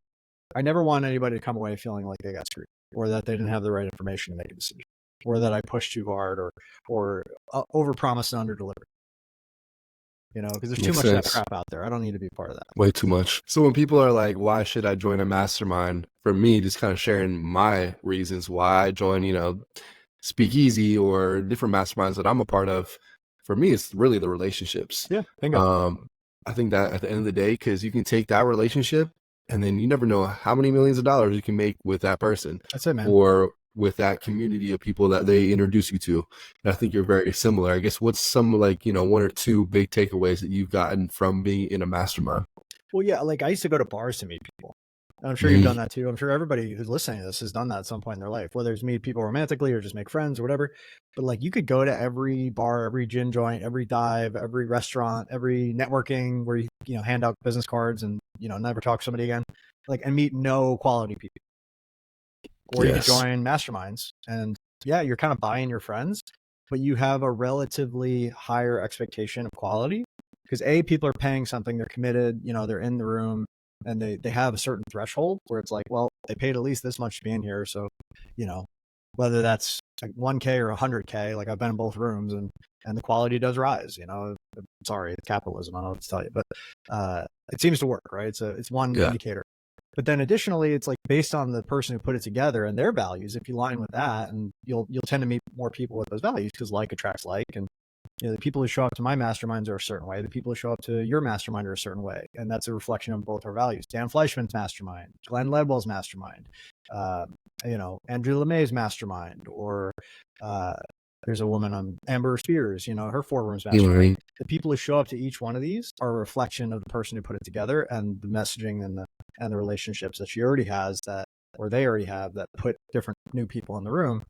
I never want anybody to come away feeling like they got screwed or that they didn't have the right information to make a decision or that I pushed too hard or overpromised and underdelivered. You know, because there's too much of that crap out there. I don't need to be part of that. Way too much. So when people are like, why should I join a mastermind? For me, just kind of sharing my reasons why I join, you know, Speakeasy or different masterminds that I'm a part of. For me, it's really the relationships. Yeah. Bingo. I think that at the end of the day, because you can take that relationship and then you never know how many millions of dollars you can make with that person. That's it, man. Or with that community of people that they introduce you to. And I think you're very similar. I guess what's some like, you know, 1 or 2 big takeaways that you've gotten from being in a mastermind? Well, yeah, like I used to go to bars to meet people. I'm sure you've done that too. I'm sure everybody who's listening to this has done that at some point in their life, whether it's meet people romantically or just make friends or whatever. But like you could go to every bar, every gin joint, every dive, every restaurant, every networking where you know, hand out business cards and, you know, never talk to somebody again, like, and meet no quality people. Or you could join masterminds and yeah, you're kind of buying your friends, but you have a relatively higher expectation of quality because people are paying something, they're committed, you know, they're in the room. And they have a certain threshold where it's like, well, they paid at least this much to be in here. So, you know, whether that's like 1K or 100K, like I've been in both rooms and the quality does rise, you know, sorry, it's capitalism. I don't know what to tell you, but it seems to work, right? It's one indicator. But then additionally, it's like based on the person who put it together and their values, if you line with that and you'll tend to meet more people with those values because like attracts like. And you know, the people who show up to my masterminds are a certain way. The people who show up to your mastermind are a certain way. And that's a reflection of both our values. Dan Fleischman's mastermind, Glenn Ledwell's mastermind, you know, Andrew LeMay's mastermind, or there's a woman on Amber Spears, you know, her 4 rooms mastermind. The people who show up to each one of these are a reflection of the person who put it together and the messaging and the relationships that she already has or they already have that put different new people in the room.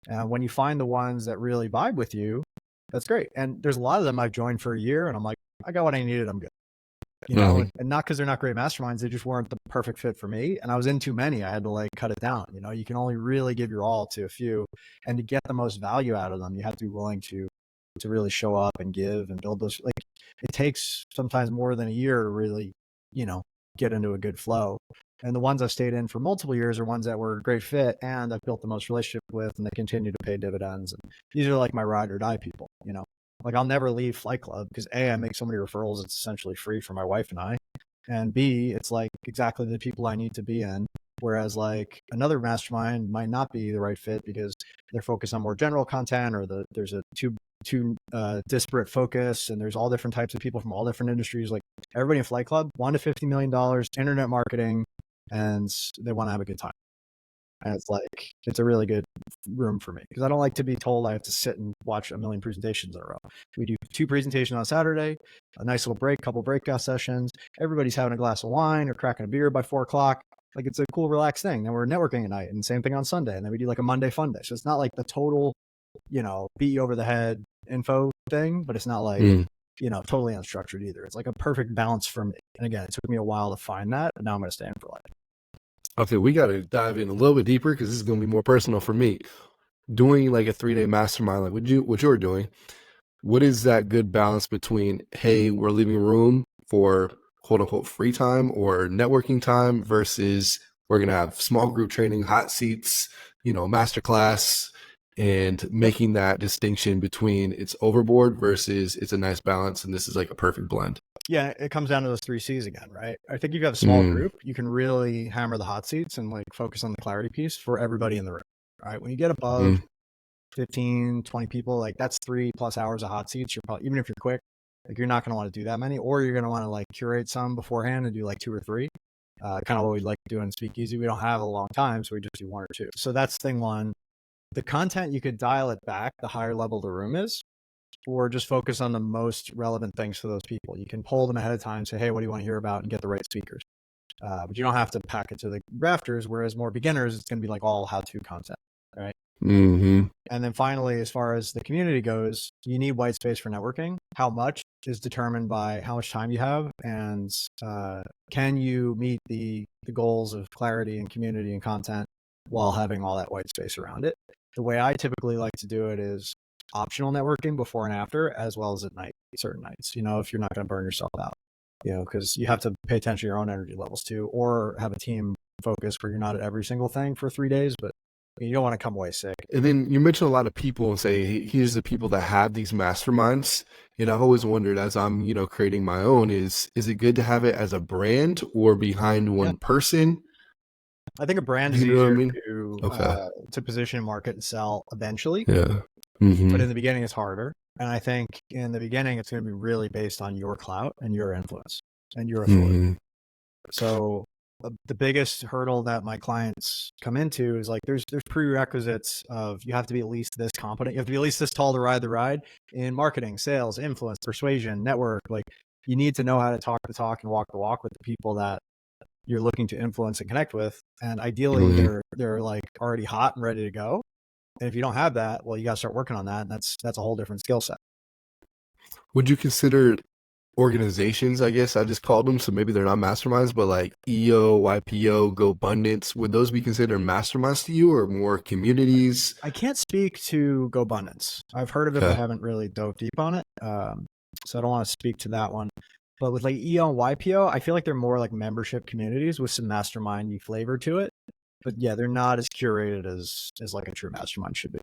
And when you find the ones that really vibe with you, that's great. And there's a lot of them I've joined for a year and I'm like, I got what I needed. I'm good. You know, and not because they're not great masterminds, they just weren't the perfect fit for me. And I was in too many. I had to like cut it down. You know, you can only really give your all to a few, and to get the most value out of them, you have to be willing to really show up and give and build those. Like it takes sometimes more than a year to really, you know, get into a good flow. And the ones I've stayed in for multiple years are ones that were a great fit and I've built the most relationship with, and they continue to pay dividends. And these are like my ride or die people, you know, like I'll never leave Flight Club because A, I make so many referrals. It's essentially free for my wife and I. And B, it's like exactly the people I need to be in. Whereas like another mastermind might not be the right fit because they're focused on more general content or there's a too disparate focus, and there's all different types of people from all different industries. Like everybody in Flight Club, $1 to $50 million, internet marketing, and they want to have a good time. And it's like, it's a really good room for me because I don't like to be told I have to sit and watch a million presentations in a row. We do 2 presentations on Saturday, a nice little break, couple breakout sessions. Everybody's having a glass of wine or cracking a beer by 4 o'clock. Like it's a cool, relaxed thing. Then we're networking at night, and same thing on Sunday. And then we do like a Monday fun day. So it's not like the total, you know, beat you over the head info thing, but it's not like, you know, totally unstructured either. It's like a perfect balance for me. And again, it took me a while to find that, but now I'm going to stay in for life. Okay, we got to dive in a little bit deeper because this is going to be more personal for me. Doing like a 3-day mastermind, like what you're doing, what is that good balance between, hey, we're leaving room for quote unquote free time or networking time versus we're going to have small group training, hot seats, you know, masterclass, and making that distinction between it's overboard versus it's a nice balance and this is like a perfect blend? Yeah, it comes down to those 3 C's again, right? I think if you have a small group, you can really hammer the hot seats and like focus on the clarity piece for everybody in the room. right? When you get above 15, 20 people, like that's 3+ hours of hot seats. You're probably, even if you're quick, like you're not going to want to do that many, or you're going to want to like curate some beforehand and do like 2 or 3. Kind of what we like to do in Speakeasy. We don't have a long time, so we just do 1 or 2. So that's thing one. The content, you could dial it back the higher level the room is, or just focus on the most relevant things for those people. You can poll them ahead of time, say, hey, what do you want to hear about, and get the right speakers. But you don't have to pack it to the rafters, whereas more beginners, it's going to be like all how-to content, right? Mm-hmm. And then finally, as far as the community goes, you need white space for networking. How much is determined by how much time you have, and can you meet the goals of clarity and community and content while having all that white space around it. The way I typically like to do it is optional networking before and after, as well as at night, certain nights, if you're not going to burn yourself out, because you have to pay attention to your own energy levels too, or have a team focus where you're not at every single thing for 3 days, but you don't want to come away sick. And then you mentioned a lot of people and say, hey, here's the people that have these masterminds. And I've always wondered as I'm, creating my own, is it good to have it as a brand or behind one person? I think a brand Do is you know what I easier mean? to position, market, and sell eventually. Yeah. But Mm-hmm. in the beginning, it's harder. And I think in the beginning, it's going to be really based on your clout and your influence and your authority. Mm-hmm. So the biggest hurdle that my clients come into is like there's prerequisites of you have to be at least this competent. You have to be at least this tall to ride the ride in marketing, sales, influence, persuasion, network. Like you need to know how to talk the talk and walk the walk with the people that you're looking to influence and connect with. And ideally they're like already hot and ready to go. And if you don't have that, well, you got to start working on that. And that's a whole different skill set. Would you consider organizations, I guess I just called them, so maybe they're not masterminds, but like EO, YPO, GoBundance, would those be considered masterminds to you or more communities? I can't speak to GoBundance. I've heard of it, but I haven't really dove deep on it. So I don't want to speak to that one. But with like EO and YPO, I feel like they're more like membership communities with some mastermind-y flavor to it. But yeah, they're not as curated as like a true mastermind should be.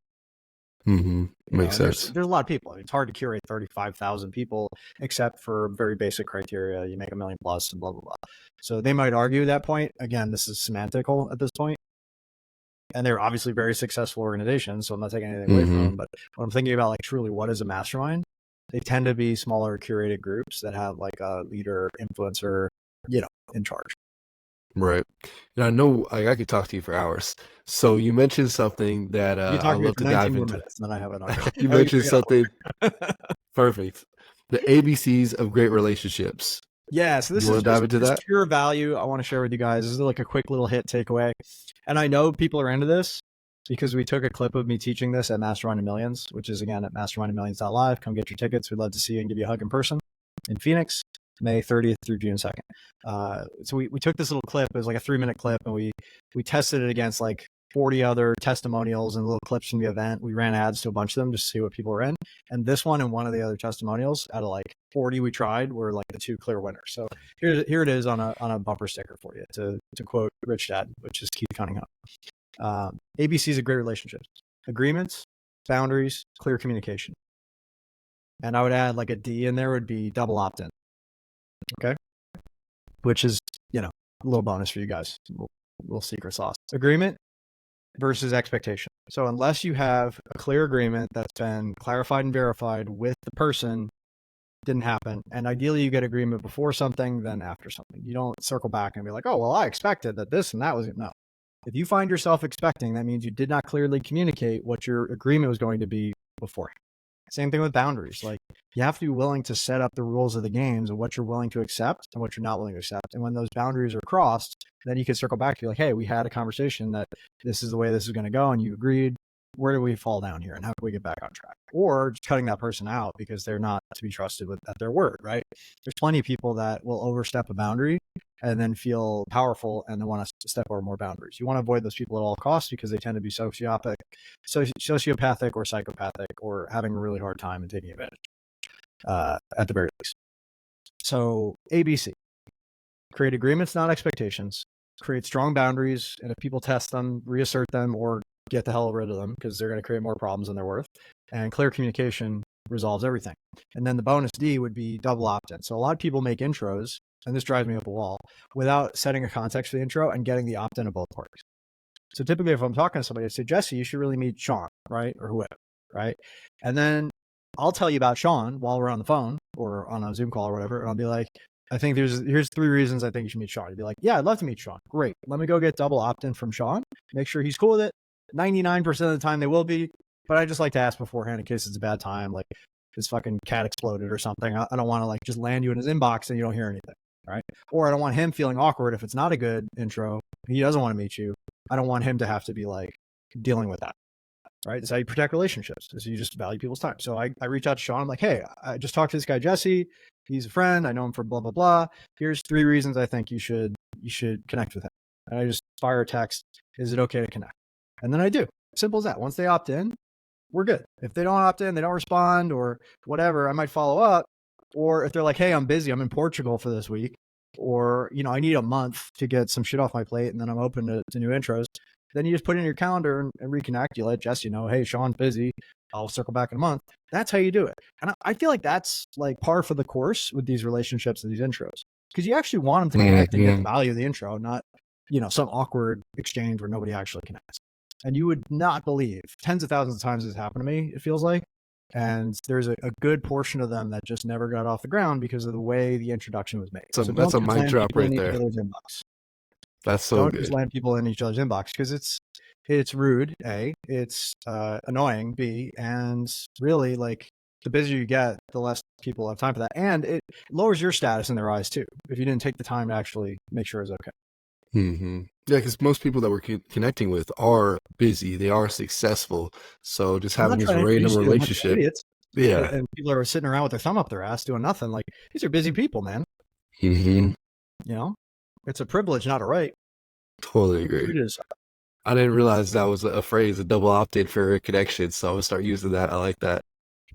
Mm-hmm. Makes sense. There's a lot of people. It's hard to curate 35,000 people, except for very basic criteria. You make $1 million plus and blah, blah, blah. So they might argue that point. Again, this is semantical at this point. And they're obviously very successful organizations, so I'm not taking anything away from them. But when I'm thinking about like truly what is a mastermind, they tend to be smaller curated groups that have like a leader, influencer, in charge. Right. And I know I could talk to you for hours. So you mentioned something that I'd love to dive into. Minutes, and then I have an You mentioned something perfect. The ABCs of great relationships. Yeah, so this you is dive into that? Pure value I want to share with you guys. This is like a quick little hit takeaway. And I know people are into this because we took a clip of me teaching this at Mastermind of Millions, which is again at mastermindofmillions.live. Come get your tickets. We'd love to see you and give you a hug in person in Phoenix, May 30th through June 2nd. So we took this little clip. It was like a 3-minute clip, and we tested it against like 40 other testimonials and little clips from the event. We ran ads to a bunch of them just to see what people were in. And this one and one of the other testimonials out of like 40 we tried were like the 2 clear winners. So here it is on a bumper sticker for you to quote Rich Dad, which is Keith Cunningham. ABCs of great relationships: agreements, boundaries, clear communication. And I would add like a D in there would be double opt-in. Okay. Which is, a little bonus for you guys. Little secret sauce. Agreement versus expectation. So unless you have a clear agreement that's been clarified and verified with the person, didn't happen. And ideally you get agreement before something, then after something. You don't circle back and be like, oh, well, I expected that this and that was it. No. If you find yourself expecting, that means you did not clearly communicate what your agreement was going to be beforehand. Same thing with boundaries. Like you have to be willing to set up the rules of the games and what you're willing to accept and what you're not willing to accept. And when those boundaries are crossed, then you can circle back to be like, hey, we had a conversation that this is the way this is going to go. And you agreed. Where do we fall down here and how can we get back on track? Or just cutting that person out because they're not to be trusted at their word, right? There's plenty of people that will overstep a boundary and then feel powerful and then want to step over more boundaries. You want to avoid those people at all costs because they tend to be sociopathic or psychopathic or having a really hard time and taking advantage at the very least. So ABC, create agreements, not expectations, create strong boundaries. And if people test them, reassert them, or get the hell rid of them because they're going to create more problems than they're worth. And clear communication resolves everything. And then the bonus D would be double opt-in. So a lot of people make intros, and this drives me up a wall, without setting a context for the intro and getting the opt-in of both parties. So typically if I'm talking to somebody, I say, Jesse, you should really meet Sean, right? Or whoever, right? And then I'll tell you about Sean while we're on the phone or on a Zoom call or whatever. And I'll be like, I think here's 3 reasons I think you should meet Sean. You'd be like, yeah, I'd love to meet Sean. Great. Let me go get double opt-in from Sean. Make sure he's cool with it. 99% of the time they will be. But I just like to ask beforehand in case it's a bad time, like his fucking cat exploded or something. I don't want to like just land you in his inbox and you don't hear anything, right? Or I don't want him feeling awkward if it's not a good intro. He doesn't want to meet you. I don't want him to have to be like dealing with that, right? That's how you protect relationships, is you just value people's time. So I reach out to Sean. I'm like, hey, I just talked to this guy, Jesse. He's a friend. I know him for blah, blah, blah. Here's 3 reasons I think you should connect with him. And I just fire a text. Is it okay to connect? And then I do. Simple as that. Once they opt in, we're good. If they don't opt in, they don't respond or whatever, I might follow up. Or if they're like, hey, I'm busy, I'm in Portugal for this week, or, you know, I need a month to get some shit off my plate and then I'm open to new intros, then you just put it in your calendar and reconnect. You let Jesse know, hey, Sean's busy. I'll circle back in a month. That's how you do it. And I feel like that's like par for the course with these relationships and these intros, because you actually want them to connect and get the value of the intro, not, you know, some awkward exchange where nobody actually connects. And you would not believe, tens of thousands of times it's happened to me, it feels like. And there's a good portion of them that just never got off the ground because of the way the introduction was made. So that's a mic drop right there. That's so don't good. just land people in each other's inbox, because it's rude, A, it's annoying, B, and really, like, the busier you get, the less people have time for that. And it lowers your status in their eyes too, if you didn't take the time to actually make sure it's okay. Mm-hmm. Yeah, because most people that we're connecting with are busy. They are successful. So just having this random relationship. Yeah. And people are sitting around with their thumb up their ass doing nothing. Like, these are busy people, man. Mm-hmm. You know, it's a privilege, not a right. Totally agree. It is. I didn't realize that was a phrase, a double opt-in for a connection. So I'm going to start using that. I like that.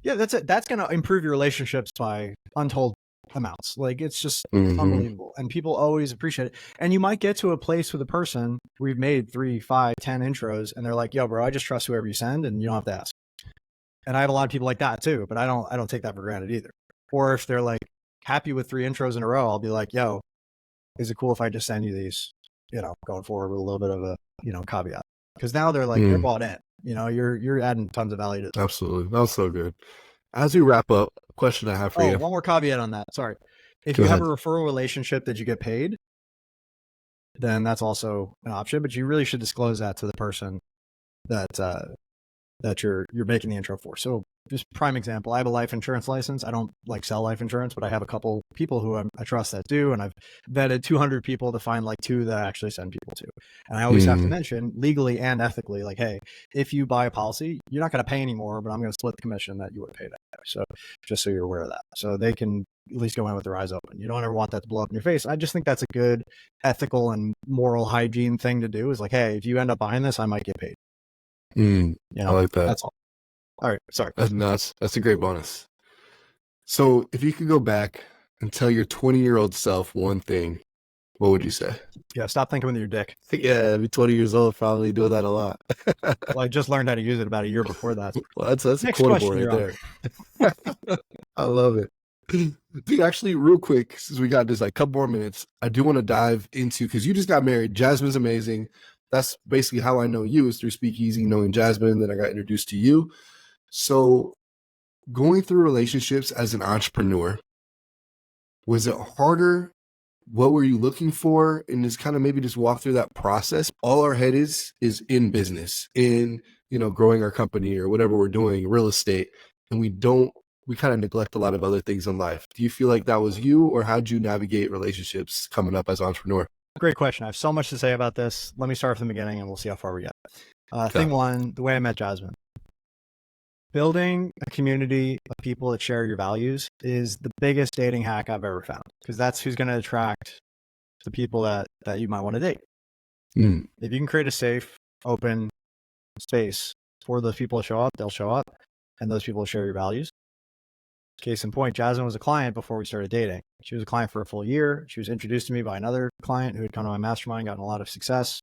Yeah, that's it. That's going to improve your relationships by untold amounts. Like, it's just unbelievable. And people always appreciate it. And you might get to a place with a person where you've made 3, 5, 10 intros and they're like, yo, bro, I just trust whoever you send and you don't have to ask. And I have a lot of people like that too, but I don't take that for granted either. Or if they're like happy with 3 intros in a row, I'll be like, yo, is it cool if I just send you these, you know, going forward with a little bit of a, you know, caveat? Because now they're like, they're bought in, you know, you're adding tons of value to them. Absolutely. That was so good. As we wrap up, a question I have for you. One more caveat on that. Sorry. If you have a referral relationship that you get paid, then that's also an option, but you really should disclose that to the person that you're making the intro for. So just prime example, I have a life insurance license. I don't like sell life insurance, but I have a couple people who I trust that do. And I've vetted 200 people to find like 2 that I actually send people to. And I always have to mention legally and ethically, like, hey, if you buy a policy, you're not going to pay anymore, but I'm going to split the commission that you would have paid. So just so you're aware of that. So they can at least go in with their eyes open. You don't ever want that to blow up in your face. I just think that's a good ethical and moral hygiene thing to do, is like, hey, if you end up buying this, I might get paid. You know, I like that. That's all. All right. Sorry. That's nuts. That's a great bonus. So if you could go back and tell your 20-year-old self one thing, what would you say? Yeah. Stop thinking with your dick. Yeah, I'd be 20 years old, probably doing that a lot. Well, I just learned how to use it about a year before that. Well, that's a quotable right there. I love it. Dude, actually, real quick, since we got this like couple more minutes, I do want to dive into, because you just got married. Jasmine's amazing. That's basically how I know you, is through Speakeasy, knowing Jasmine. Then I got introduced to you. So going through relationships as an entrepreneur, was it harder? What were you looking for? And just kind of maybe just walk through that process. All our head is in business, in, you know, growing our company or whatever we're doing, real estate. And we kind of neglect a lot of other things in life. Do you feel like that was you, or how'd you navigate relationships coming up as an entrepreneur? Great question. I have so much to say about this. Let me start from the beginning and we'll see how far we get. Thing one, the way I met Jasmine. Building a community of people that share your values is the biggest dating hack I've ever found, because that's who's going to attract the people that you might want to date. If you can create a safe, open space for those people to show up, they'll show up, and those people will share your values. Case in point, Jasmine was a client before we started dating. She was a client for a full year. She was introduced to me by another client who had come to my mastermind, gotten a lot of success.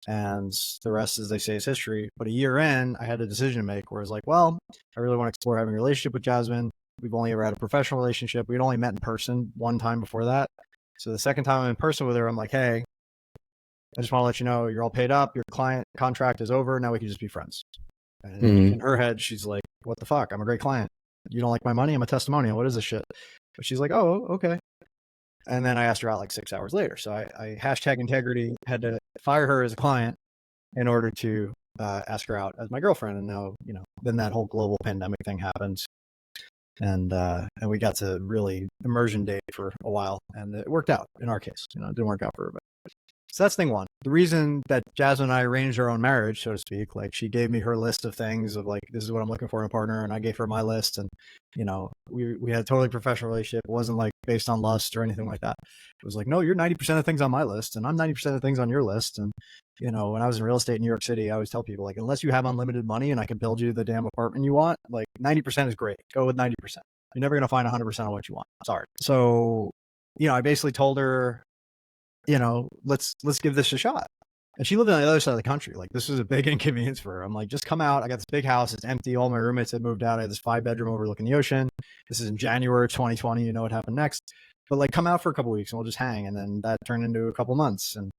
And the rest, as they say, is history. But a year in, I had a decision to make where I was like, well, I really want to explore having a relationship with Jasmine. We've only ever had a professional relationship. We'd only met in person one time before that. So the second time I'm in person with her, I'm like, hey, I just want to let you know you're all paid up. Your client contract is over. Now we can just be friends. And in her head, she's like, what the fuck? I'm a great client. You don't like my money? I'm a testimonial. What is this shit? But she's like, oh, okay. And then I asked her out like 6 hours later. So I hashtag integrity, had to fire her as a client in order to ask her out as my girlfriend. And now, then that whole global pandemic thing happens. And we got to really immersion date for a while, and it worked out in our case. It didn't work out for everybody. So that's thing one. The reason that Jasmine and I arranged our own marriage, so to speak, like she gave me her list of things of like, this is what I'm looking for in a partner. And I gave her my list, and, we had a totally professional relationship. It wasn't like based on lust or anything like that. It was like, no, you're 90% of things on my list, and I'm 90% of things on your list. And, when I was in real estate in New York City, I always tell people, like, unless you have unlimited money and I can build you the damn apartment you want, like 90% is great. Go with 90%. You're never going to find 100% of what you want. Sorry. So, I basically told her, let's give this a shot. And she lived on the other side of the country. Like, this was a big inconvenience for her. I'm like, just come out. I got this big house. It's empty. All my roommates had moved out. I had this 5-bedroom overlooking the ocean. This is in January of 2020. You know what happened next. But like, come out for a couple of weeks and we'll just hang. And then that turned into a couple months. And,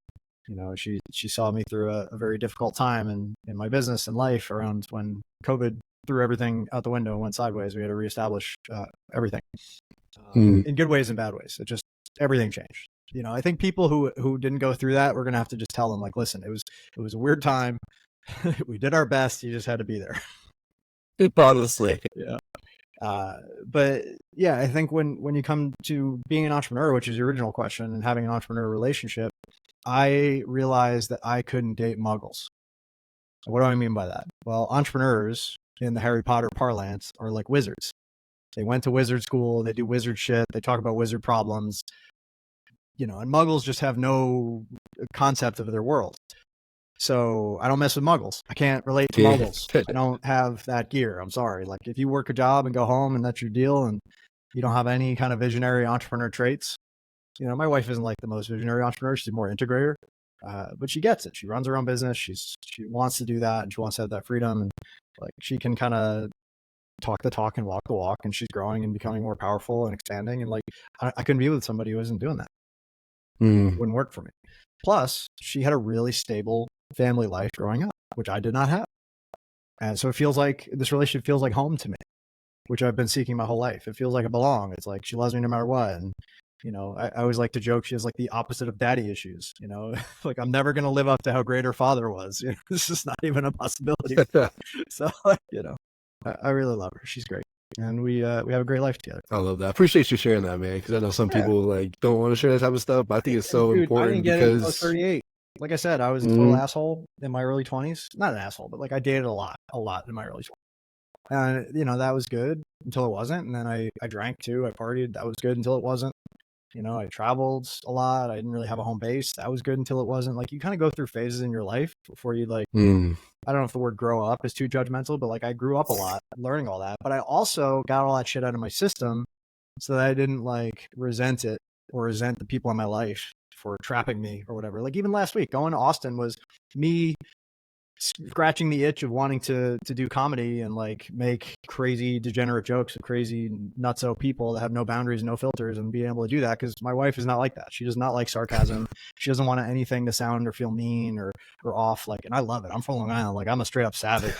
she saw me through a very difficult time in my business and life around when COVID threw everything out the window and went sideways. We had to reestablish everything in good ways and bad ways. It just, everything changed. I think people who didn't go through that, we're going to have to just tell them, like, listen, it was a weird time. We did our best. You just had to be there. Honestly. Yeah. But yeah, I think when you come to being an entrepreneur, which is your original question, and having an entrepreneur relationship, I realized that I couldn't date muggles. What do I mean by that? Well, entrepreneurs in the Harry Potter parlance are like wizards. They went to wizard school. They do wizard shit. They talk about wizard problems. And muggles just have no concept of their world. So I don't mess with muggles. I can't relate to muggles. I don't have that gear. I'm sorry. Like, if you work a job and go home and that's your deal, and you don't have any kind of visionary entrepreneur traits, my wife isn't like the most visionary entrepreneur. She's more integrator, but she gets it. She runs her own business. She wants to do that, and she wants to have that freedom. And like, she can kind of talk the talk and walk the walk, and she's growing and becoming more powerful and expanding. And like, I couldn't be with somebody who isn't doing that. It wouldn't work for me. Plus, she had a really stable family life growing up, which I did not have. And so it feels like this relationship feels like home to me, which I've been seeking my whole life. It feels like I belong. It's like she loves me no matter what. And, I always like to joke she has like the opposite of daddy issues, like I'm never going to live up to how great her father was. This is not even a possibility. So, I really love her. She's great. And we have a great life together. I love that. I appreciate you sharing that, man, because I know some people like don't want to share that type of stuff, but I think it's so important. I didn't get it until I was 38. Like I said, I was a total asshole in my early 20s. Not an asshole, but like I dated a lot in my early 20s. And, that was good until it wasn't. And then I drank too. I partied. That was good until it wasn't. I traveled a lot. I didn't really have a home base. That was good until it wasn't. Like, you kind of go through phases in your life before you like, I don't know if the word grow up is too judgmental, but like I grew up a lot learning all that. But I also got all that shit out of my system so that I didn't like resent it or resent the people in my life for trapping me or whatever. Like, even last week, going to Austin was me scratching the itch of wanting to do comedy and like make crazy degenerate jokes of crazy nutso people that have no boundaries, no filters, and being able to do that. Because my wife is not like that. She does not like sarcasm. She doesn't want anything to sound or feel mean or off. Like, and I love it. I'm from Long Island. Like, I'm a straight up savage.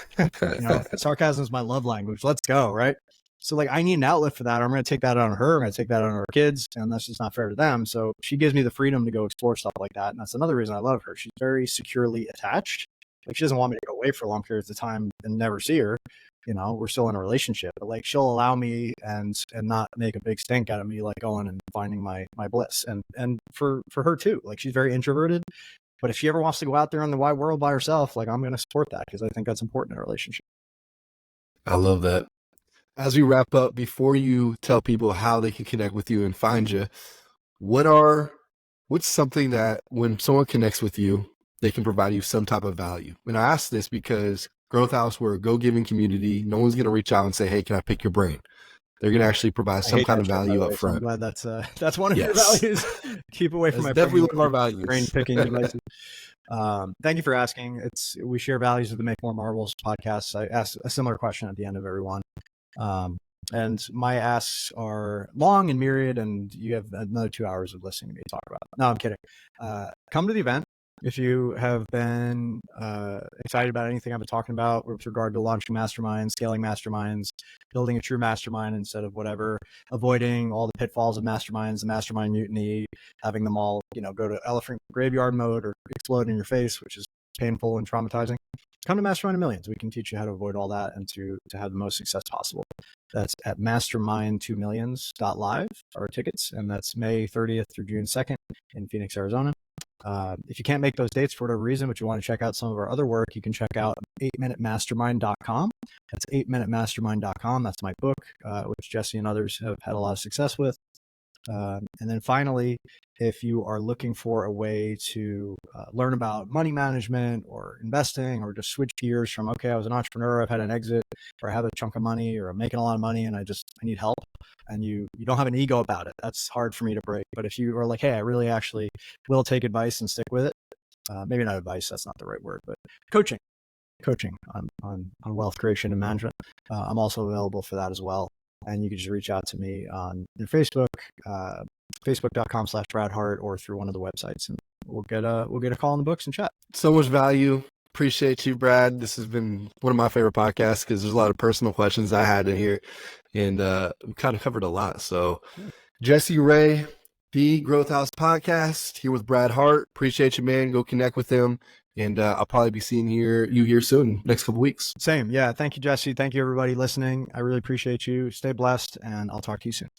Sarcasm is my love language. Let's go. Right. So like, I need an outlet for that. I'm going to take that on her. I'm going to take that on our kids, and that's just not fair to them. So she gives me the freedom to go explore stuff like that. And that's another reason I love her. She's very securely attached. Like, she doesn't want me to go away for long periods of time and never see her. We're still in a relationship, but like, she'll allow me and not make a big stink out of me, like going and finding my bliss. And for her too, like, she's very introverted, but if she ever wants to go out there in the wide world by herself, like, I'm going to support that because I think that's important in a relationship. I love that. As we wrap up, before you tell people how they can connect with you and find you, what's something that when someone connects with you, they can provide you some type of value? And I ask this because Growth House, we're a go-giving community. No one's going to reach out and say, hey, can I pick your brain? They're going to actually provide some kind of value up front. I'm glad that's one of your values. Keep away from my definitely one of our values. Brain picking devices. Thank you for asking. We share values of the Make More Marbles podcast. I ask a similar question at the end of every one. And my asks are long and myriad, and you have another 2 hours of listening to me talk about it. No, I'm kidding. Come to the event. If you have been excited about anything I've been talking about with regard to launching masterminds, scaling masterminds, building a true mastermind instead of whatever, avoiding all the pitfalls of masterminds, the mastermind mutiny, having them all, go to elephant graveyard mode or explode in your face, which is painful and traumatizing, come to Mastermind of Millions. We can teach you how to avoid all that and to have the most success possible. That's at mastermind2millions.live, our tickets, and that's May 30th through June 2nd in Phoenix, Arizona. If you can't make those dates for whatever reason, but you want to check out some of our other work, you can check out 8minutemastermind.com. That's 8minutemastermind.com. That's my book, which Jesse and others have had a lot of success with. And then finally, if you are looking for a way to learn about money management or investing, or just switch gears from, okay, I was an entrepreneur, I've had an exit, or I have a chunk of money, or I'm making a lot of money and I need help, and you don't have an ego about it, that's hard for me to break. But if you are like, hey, I really actually will take advice and stick with it, maybe not advice, that's not the right word, but coaching on wealth creation and management, I'm also available for that as well. And you can just reach out to me on Facebook, facebook.com/Brad Hart, or through one of the websites, and we'll get a call in the books and chat. So much value. Appreciate you, Brad. This has been one of my favorite podcasts because there's a lot of personal questions I had in here, and we kind of covered a lot. So Jesse Ray, the Growth House Podcast, here with Brad Hart. Appreciate you, man. Go connect with him. And I'll probably be seeing you here soon, next couple weeks. Same. Yeah. Thank you, Jesse. Thank you, everybody listening. I really appreciate you. Stay blessed, and I'll talk to you soon.